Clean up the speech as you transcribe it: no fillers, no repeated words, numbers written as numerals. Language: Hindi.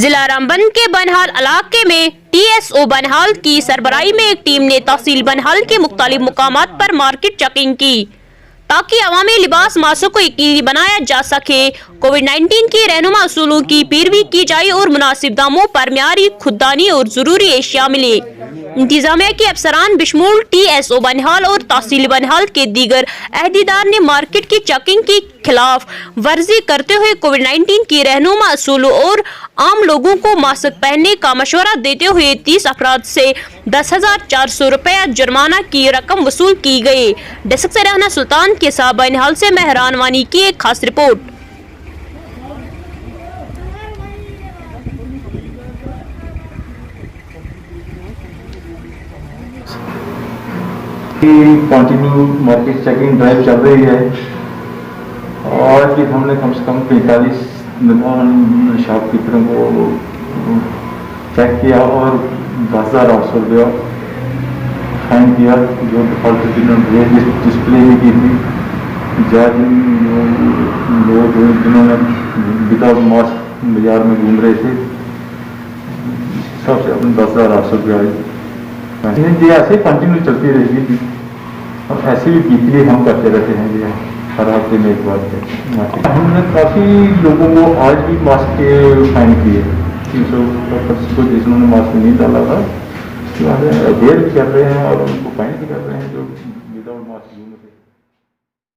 जिला रामबन के बनहाल इलाके में टीएसओ बनहाल की सरबराही में एक टीम ने तहसील बनहाल के मुख्तलिफ मुकामात पर मार्केट चेकिंग की ताकि अवामी लिबास मासों को यकीनी बनाया जा सके। कोविड-19 के रहनुमा उसूलों की पैरवी की जाए और मुनासिब दामों पर मियारी खुदानी और जरूरी एशिया मिले। इंतजामिया के अफसरान बिशमूल टीएसओ बनहाल और तहसील बनहाल के दीगर अहदेदार ने मार्केट की चेकिंग की खिलाफ वर्जी करते हुए कोविड-19 की रहनुमा उसूलों और आम लोगों को मास्क पहनने का मशवरा देते हुए 30 अफराद से 10,400 रुपया जुर्माना की रकम वसूल की गई। डेस्क से रहना सुल्तान के साथ बनहाल से मेहरान वानी की एक खास report. Continue market checking drive चल रही है और कि हमने कम से कम 45 शॉपकीपरों को चेक किया और 10,800 रुपया फाइन किया जो डिफॉल्ट डिस्प्ले नहीं की थी। लोग जिन्होंने विदाउट मास्क बाजार में घूम रहे थे सबसे अपने 10,800 रुपया जी ऐसे कंटिन्यू चलती रहेगी और ऐसे भी वीकली हम करते रहते हैं ये हर हफ्ते में एक बार। हमने काफ़ी लोगों को आज भी मास्क के फाइन किए 300 को जिन्होंने मास्क नहीं डाला था अवेयर भी कर रहे हैं और उनको फाइन भी कर रहे हैं जो